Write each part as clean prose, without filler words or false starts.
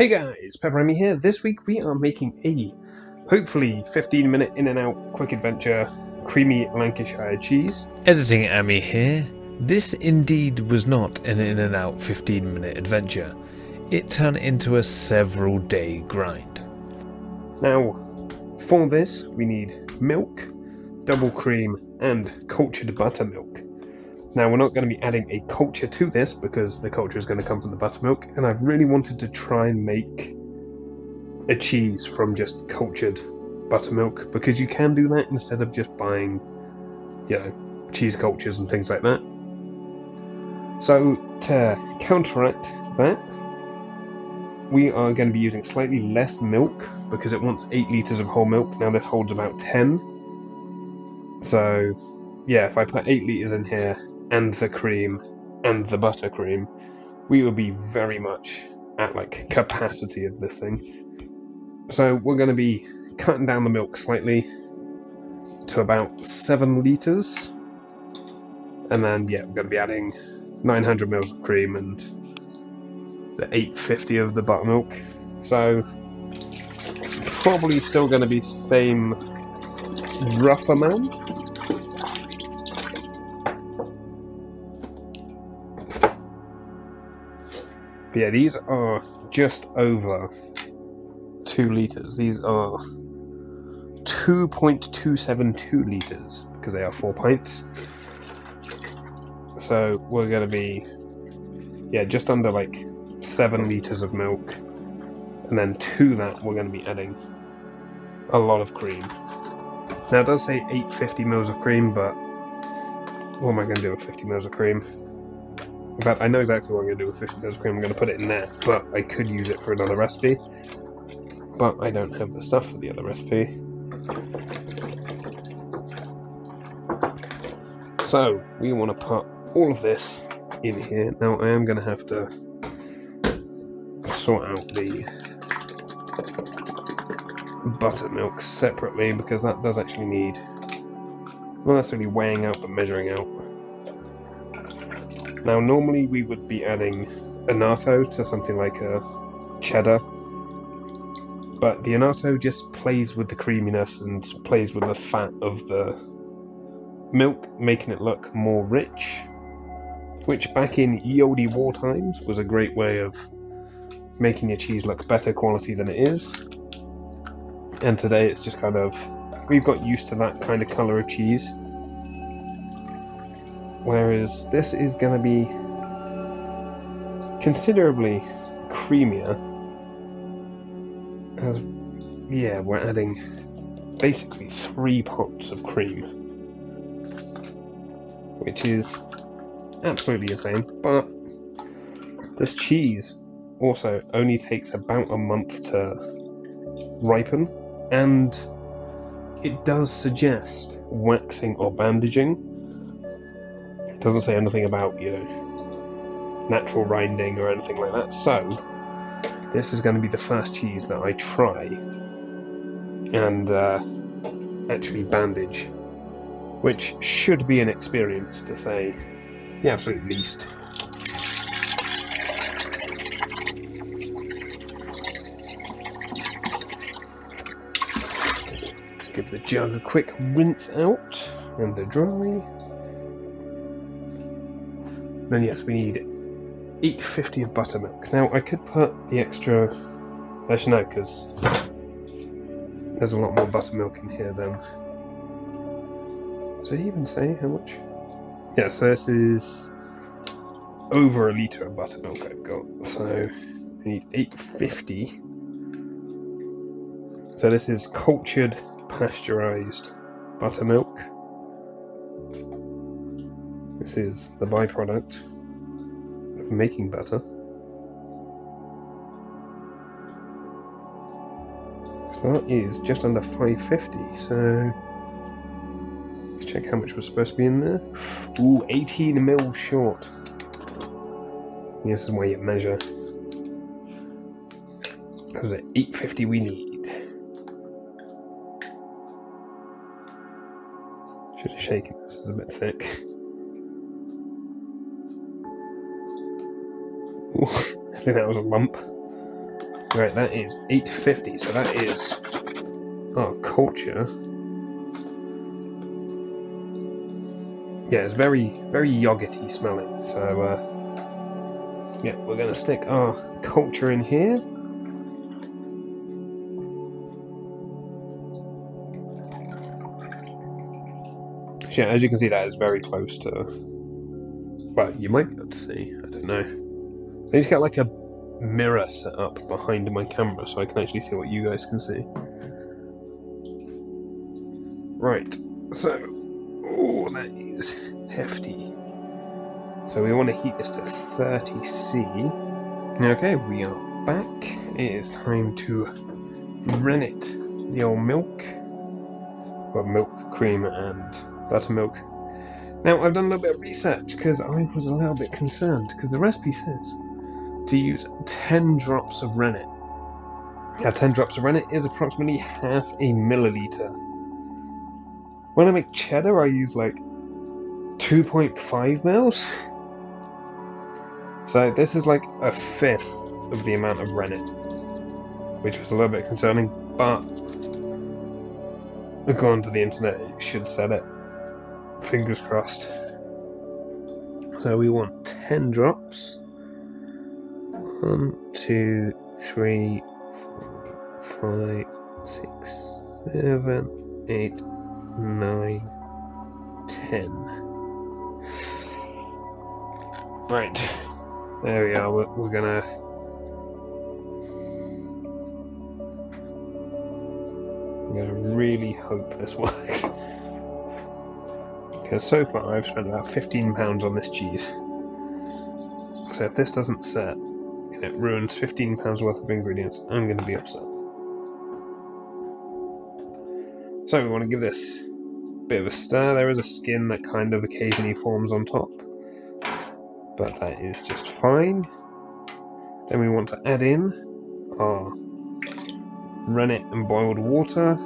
Hey guys, Ammy here. This week we are making a hopefully 15-minute in and out quick adventure creamy Lancashire cheese. Editing Ammy here. This indeed was not an in and out 15-minute adventure. It turned into a several day grind. Now, for this we need milk, double cream, and cultured buttermilk. Now we're not going to be adding a culture to this because the culture is going to come from the buttermilk, and I've really wanted to try and make a cheese from just cultured buttermilk because you can do that instead of just buying, cheese cultures and things like that. So to counteract that, we are going to be using slightly less milk because it wants 8 litres of whole milk. Now this holds about 10. So yeah, if I put 8 litres in here and the cream and the buttercream, we will be very much at like capacity of this thing. So we're going to be cutting down the milk slightly to about 7 litres. And then we're going to be adding 900 mils of cream and the 850 of the buttermilk. So probably still going to be same rough amount. But yeah, these are just over 2 litres. These are 2.272 litres because they are 4 pints. So we're going to be, just under like 7 litres of milk. And then to that, we're going to be adding a lot of cream. Now it does say 850 mils of cream, but what am I going to do with 50 mils of cream? In fact, I know exactly what I'm going to do with 50 mils of cream. I'm going to put it in there, but I could use it for another recipe. But I don't have the stuff for the other recipe. So we want to put all of this in here. Now I am going to have to sort out the buttermilk separately because that does actually need not necessarily weighing out but measuring out. Now normally we would be adding annatto to something like a cheddar, but the annatto just plays with the creaminess and plays with the fat of the milk, making it look more rich, which back in ye olde war times was a great way of making your cheese look better quality than it is. And today it's just kind of, we've got used to that kind of colour of cheese. Whereas this is going to be considerably creamier. As, we're adding basically 3 pots of cream, which is absolutely insane. But this cheese also only takes about a month to ripen, and it does suggest waxing or bandaging. It doesn't say anything about, natural rinding or anything like that. So this is going to be the first cheese that I try and actually bandage, which should be an experience, to say the absolute least. Let's give the jug a quick rinse out and a dry. Then yes, we need 850 of buttermilk. Now I could put the extra, actually no, because there's a lot more buttermilk in here than, does it even say how much? Yeah, so this is over a litre of buttermilk I've got, so I need 850. So this is cultured pasteurised buttermilk. This is the byproduct of making butter. So that is just under 550, so let's check how much was supposed to be in there. Ooh, 18 mils short. This is where you measure. This is 850 we need. Should have shaken this, it's a bit thick. Ooh, I think that was a lump. Right, that is 850, so that is our culture. Yeah, it's very, very yogurty smelling, so yeah, we're going to stick our culture in here. Yeah, as you can see, that is very close to... Well, you might be able to see, I don't know. I need to get like a mirror set up behind my camera so I can actually see what you guys can see. Right, so... Oh, that is hefty. So we want to heat this to 30°C. Okay, we are back. It is time to rennet the old milk. Well, milk, cream, and buttermilk. Now, I've done a little bit of research because I was a little bit concerned because the recipe says to use 10 drops of rennet. Now, 10 drops of rennet is approximately half a milliliter. When I make cheddar, I use like 2.5 mils. So this is like a fifth of the amount of rennet, which was a little bit concerning, but according to the internet, it should set it. Fingers crossed. So we want 10 drops. 1, 2, 3, 4, 5, 6, 7, 8, 9, 10. Right. There we are. We're gonna... I'm gonna really hope this works. Because so far I've spent about £15 on this cheese. So if this doesn't set, and it ruins £15 worth of ingredients, I'm going to be upset. So we want to give this a bit of a stir. There is a skin that kind of occasionally forms on top, but that is just fine. Then we want to add in our rennet and boiled water,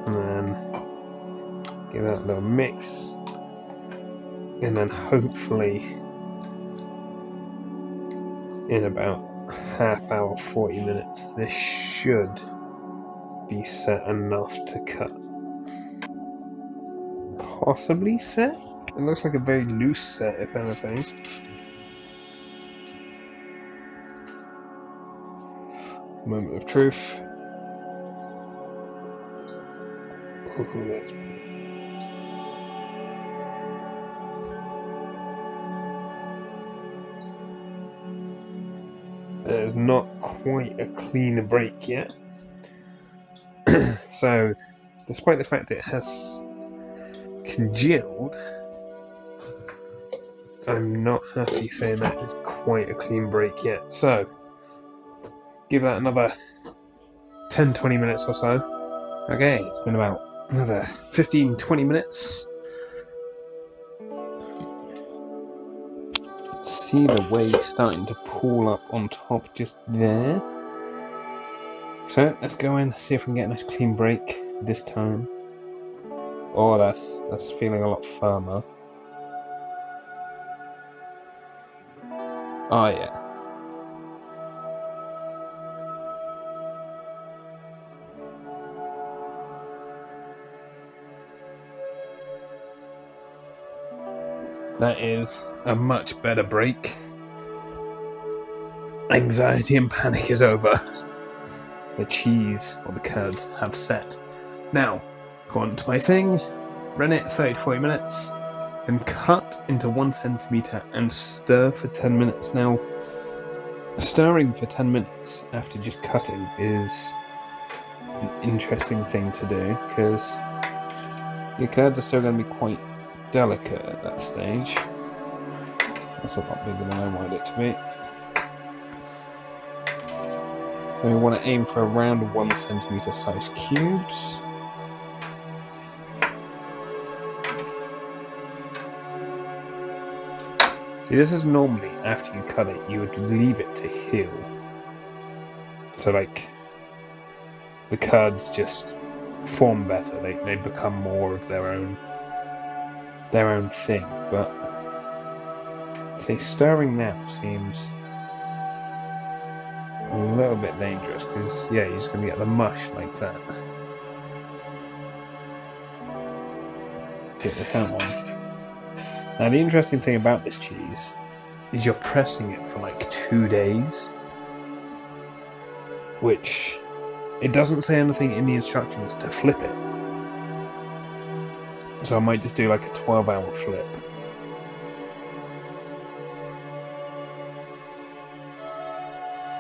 and then give that a little mix, and then hopefully in about half hour, 40 minutes, this should be set enough to cut. Possibly set? It looks like a very loose set, if anything. Moment of truth. There's not quite a clean break yet. So, despite the fact that it has congealed, I'm not happy saying that is quite a clean break yet. So, give that another 10-20 minutes or so. Okay, it's been about another 15-20 minutes. See the whey starting to pool up on top just there. So let's go in, see if we can get a nice clean break this time. Oh, that's feeling a lot firmer. Oh yeah. That is a much better break. Anxiety and panic is over. The cheese or the curds have set. Now, go on to my thing, rennet 30-40 minutes, then cut into 1 centimetre and stir for 10 minutes. Now, stirring for 10 minutes after just cutting is an interesting thing to do because your curds are still going to be quite delicate at that stage. That's a lot bigger than I wanted it to be. So we want to aim for around 1 centimetre size cubes. See, this is normally, after you cut it, you would leave it to heal. So like, the curds just form better, they become more of their own thing, but say stirring now seems a little bit dangerous because, yeah, you're just going to get the mush like that. Get this out one. Now, the interesting thing about this cheese is you're pressing it for like 2 days, which it doesn't say anything in the instructions to flip it. So I might just do like a 12-hour flip.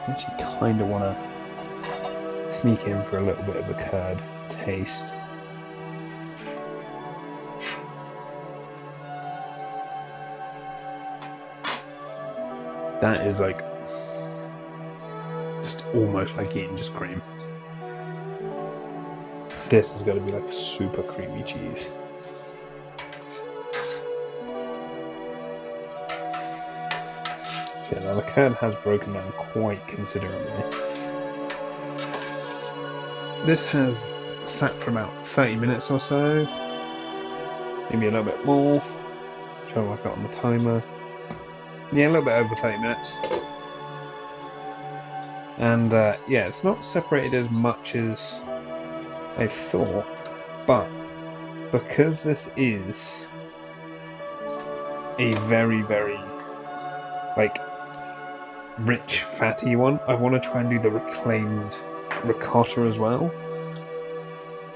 I actually kind of want to sneak in for a little bit of a curd taste. That is like just almost like eating just cream. This is going to be like a super creamy cheese. So yeah, now the curd has broken down quite considerably. This has sat for about 30 minutes or so. Maybe a little bit more. Try to work out on the timer. Yeah, a little bit over 30 minutes. And yeah, it's not separated as much as I thought, but because this is a very, very like rich, fatty one, I want to try and do the reclaimed ricotta as well.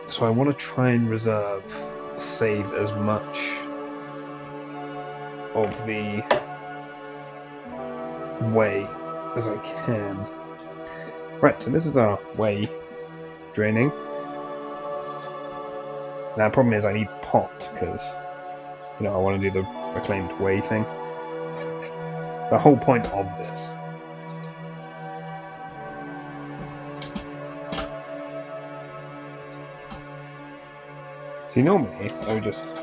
So I want to try and save as much of the whey as I can. Right, so this is our whey draining. Now the problem is I need the pot because, you know, I want to do the reclaimed whey thing. The whole point of this see, normally I would just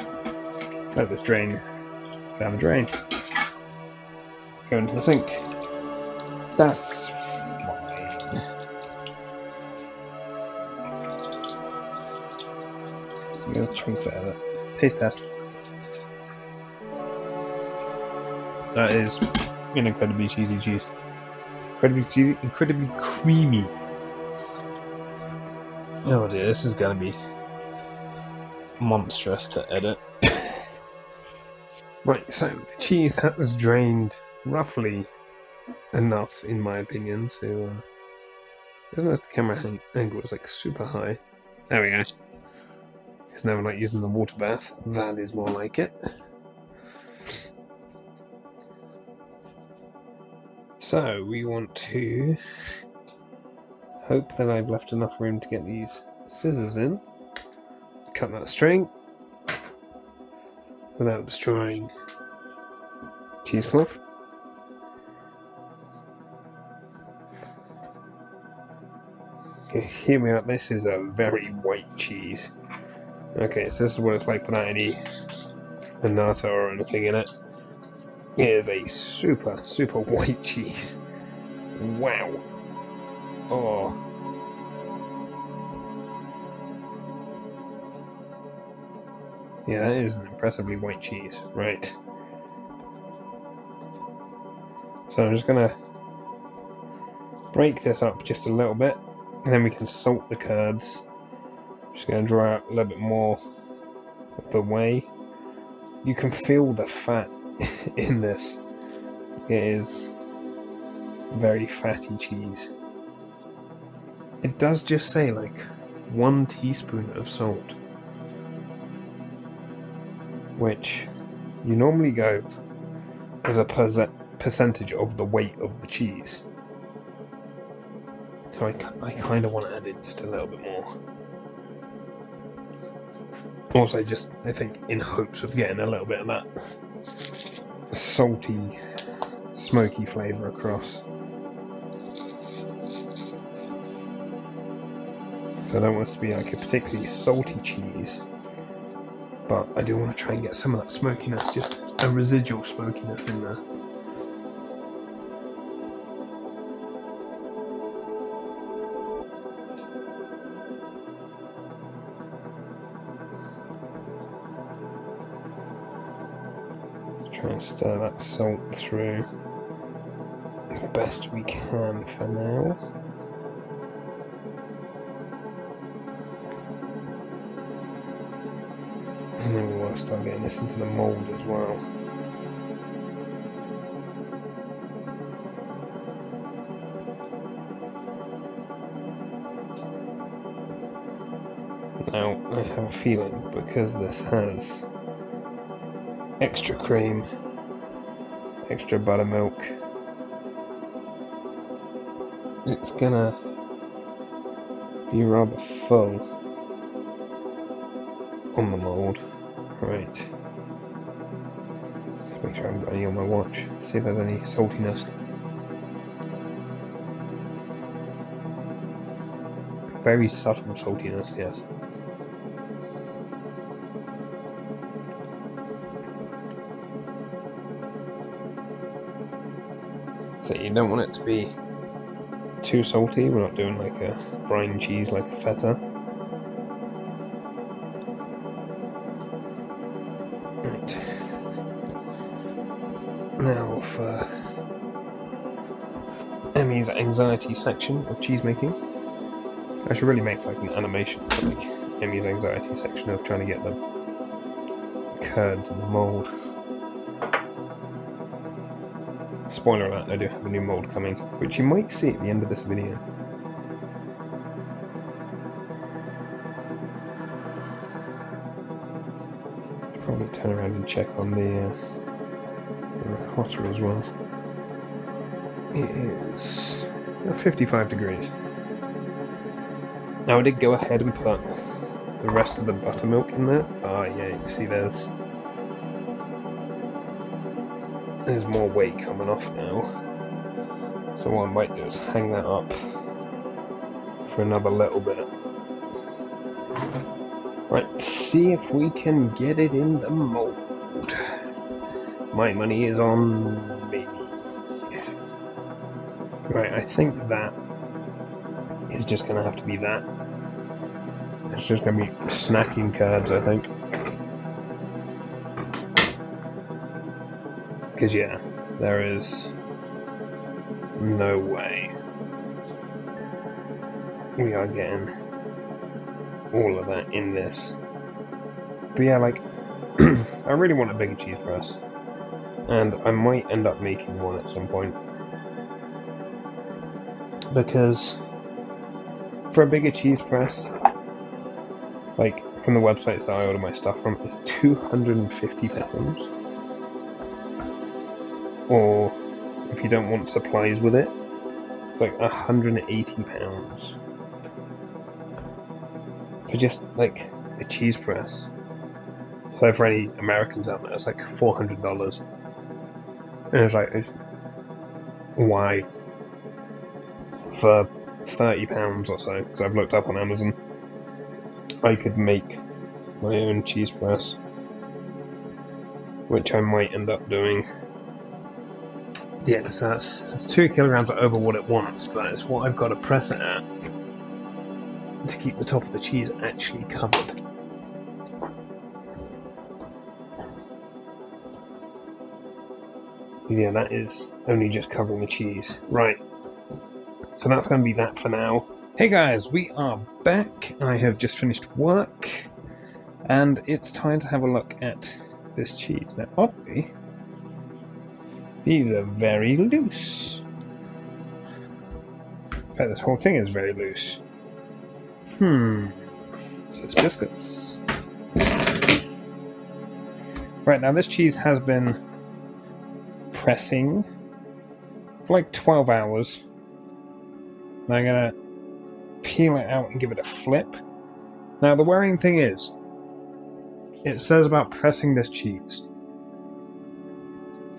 let this drain down the drain, go into the sink. That's fine. I'm going to chunk that out. Taste test. That is an incredibly cheesy cheese. Incredibly cheesy, incredibly creamy. Oh dear, this is going to be monstrous to edit. Right, so the cheese has drained roughly enough, in my opinion, to doesn't know if the camera angle is like super high. There we go. Because now we're not using the water bath. That is more like it. So we want to hope that I've left enough room to get these scissors in. Cut that string without destroying cheesecloth. Okay, here we are. This is a very white cheese. Okay, so this is what it's like without any annatto or anything in it. It is a super, super white cheese. Wow. Oh. Yeah, that is an impressively white cheese. Right. So I'm just going to break this up just a little bit, and then we can salt the curds. Just going to draw out a little bit more of the whey. You can feel the fat in this. It is very fatty cheese. It does just say like 1 teaspoon of salt, which you normally go as a percentage of the weight of the cheese. So I kind of want to add in just a little bit more. Also, just, I think, in hopes of getting a little bit of that salty, smoky flavour across. So I don't want this to be like a particularly salty cheese, but I do want to try and get some of that smokiness, just a residual smokiness in there. Try and stir that salt through. best we can for now. And then we want to start getting this into the mould as well. Now, I have a feeling because this has extra cream, extra buttermilk, it's gonna be rather full on the mould. Right. Let's make sure I haven't got any on my watch. See if there's any saltiness. Very subtle saltiness, yes. So you don't want it to be too salty. We're not doing like a brine cheese like a feta. Right. Now for Emmy's anxiety section of cheesemaking. I should really make like an animation for like Emmy's anxiety section of trying to get the curds in the mould. Spoiler alert, I do have a new mould coming, which you might see at the end of this video. Probably turn around and check on the ricotta as well. It is 55 degrees. Now I did go ahead and put the rest of the buttermilk in there. Ah, yeah, you can see there's more weight coming off now. So what I might do is hang that up for another little bit. Right, see if we can get it in the mould. My money is on me. Right, I think that is just going to have to be that. It's just going to be snacking curds, I think. Because, yeah, there is no way we are getting all of that in this. But yeah, like, I really want a bigger cheese press. And I might end up making one at some point. Because for a bigger cheese press, like from the websites that I order my stuff from, it's £250. Or if you don't want supplies with it, it's like £180 for just like a cheese press. So for any Americans out there, it's like $400. And it's like, why? For £30 or so, because I've looked up on Amazon, I could make my own cheese press, which I might end up doing. Yeah, so that's 2 kilograms over what it wants, but it's what I've got to press it at to keep the top of the cheese actually covered. Yeah, that is only just covering the cheese. Right. So that's going to be that for now. Hey guys, we are back. I have just finished work, and it's time to have a look at this cheese. Now, oddly, these are very loose. In fact, this whole thing is very loose. So it's biscuits. Right, now this cheese has been pressing for like 12 hours. And I'm going to peel it out and give it a flip. Now, the worrying thing is, it says about pressing this cheese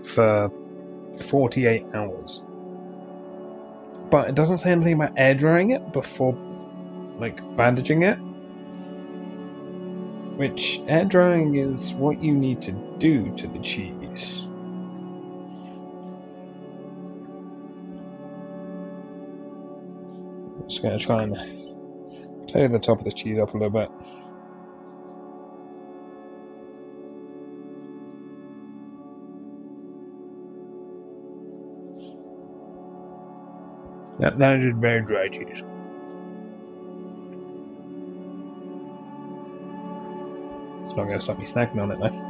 for 48 hours. But it doesn't say anything about air drying it before, like, bandaging it. Which, air drying is what you need to do to the cheese. I'm just going to try and tear the top of the cheese up a little bit. That is just very dry cheese. It's not going to stop me snacking on it though.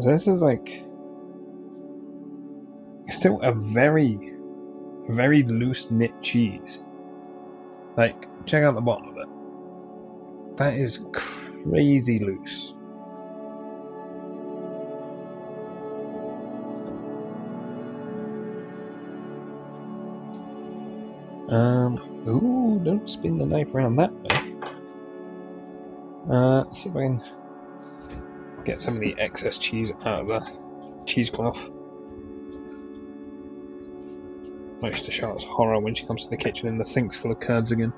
This is like still a very, very loose knit cheese. Like, check out the bottom of it. That is crazy loose. Ooh, don't spin the knife around that way. Let's see if I can get some of the excess cheese out of the cheesecloth. Much to Charlotte's horror when she comes to the kitchen and the sink's full of curds again.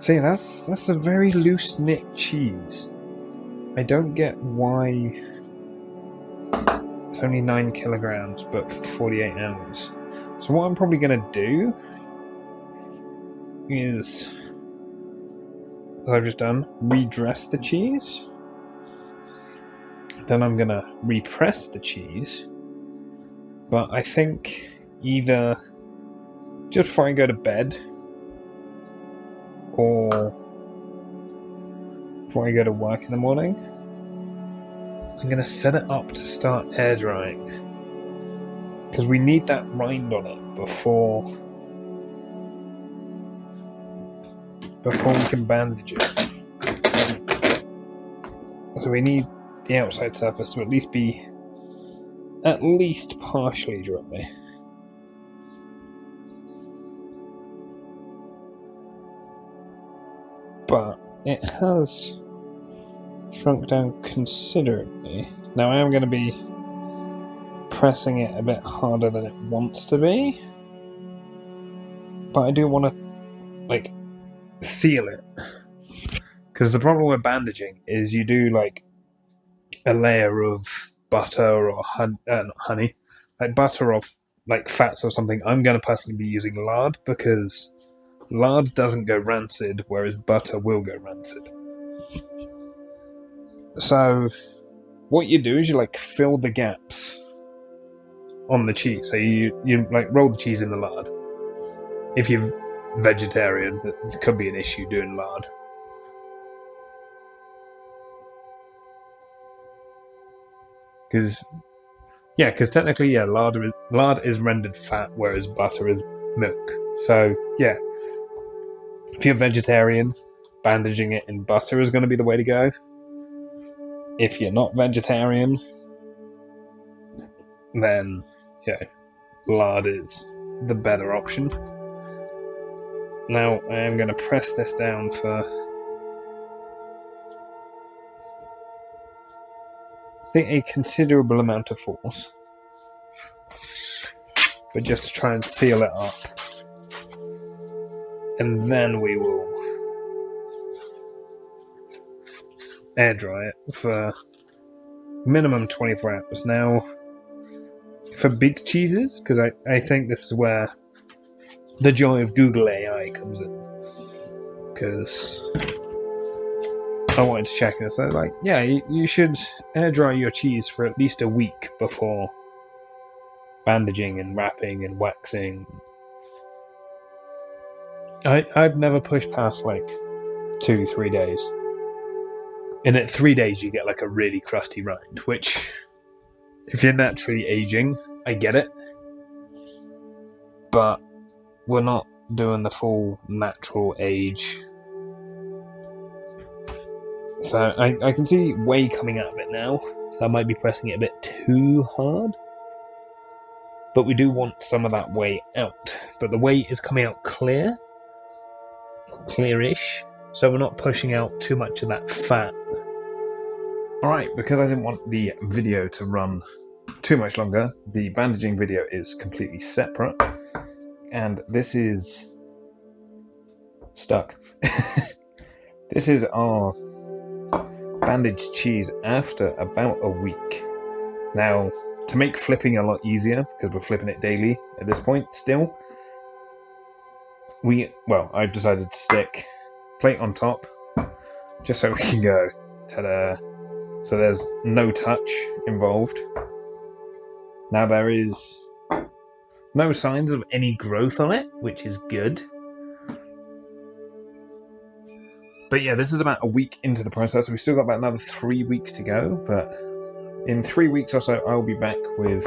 See, that's a very loose knit cheese. I don't get why it's only 9 kilograms but 48 ounces. So what I'm probably going to do is, as I've just done, redress the cheese. Then I'm going to repress the cheese. But I think either just before I go to bed or before I go to work in the morning, I'm going to set it up to start air drying. Because we need that rind on it before we can bandage it. So we need the outside surface to at least be partially dry. But it has shrunk down considerably. Now I am going to be pressing it a bit harder than it wants to be, but I do want to like seal it, because the problem with bandaging is you do like a layer of butter or not honey, like butter or like fats or something. I'm going to personally be using lard because lard doesn't go rancid, whereas butter will go rancid. So what you do is you like fill the gaps on the cheese. So you like roll the cheese in the lard. If you're vegetarian, it could be an issue doing lard. Because technically, lard is rendered fat, whereas butter is milk. So yeah, if you're vegetarian, bandaging it in butter is going to be the way to go. If you're not vegetarian, then lard is the better option. Now I am going to press this down for, I think, a considerable amount of force, but just to try and seal it up. And then we will air dry it for minimum 24 hours. Now, for big cheeses, because I think this is where the joy of Google AI comes in, because I wanted to check this. So you should air dry your cheese for at least a week before bandaging and wrapping and waxing. I've never pushed past 2-3 days. And at 3 days you get a really crusty rind, which, if you're naturally aging, I get it. But we're not doing the full natural age. So I can see whey coming out of it now, so I might be pressing it a bit too hard. But we do want some of that whey out. But the whey is coming out clearish, so we're not pushing out too much of that fat. Alright, because I didn't want the video to run too much longer, the bandaging video is completely separate. And this is stuck. This is our bandaged cheese after about a week. Now, to make flipping a lot easier, because we're flipping it daily at this point still, I've decided to stick plate on top, just so we can go. Ta-da! So there's no touch involved. Now there is no signs of any growth on it, which is good. But yeah, this is about a week into the process. We've still got about another 3 weeks to go, but in 3 weeks or so, I'll be back with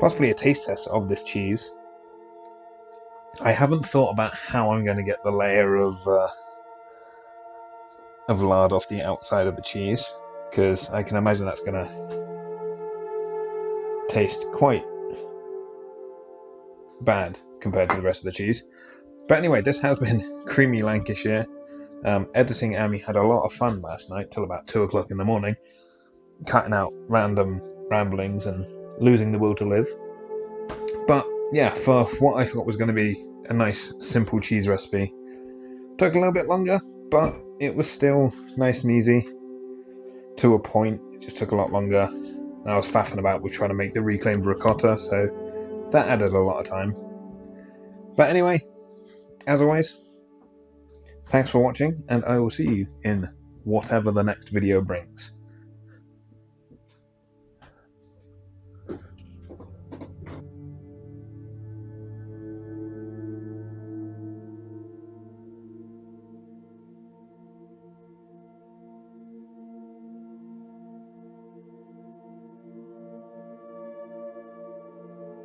possibly a taste test of this cheese. I haven't thought about how I'm going to get the layer of lard off the outside of the cheese, because I can imagine that's going to taste quite bad compared to the rest of the cheese. But anyway, this has been Creamy Lancashire. Editing Ammy had a lot of fun last night till about 2 o'clock in the morning, cutting out random ramblings and losing the will to live. But yeah, for what I thought was going to be a nice simple cheese recipe, took a little bit longer, but it was still nice and easy to a point. It just took a lot longer. I was faffing about with trying to make the reclaimed ricotta, so that added a lot of time. But anyway, as always, thanks for watching, and I will see you in whatever the next video brings.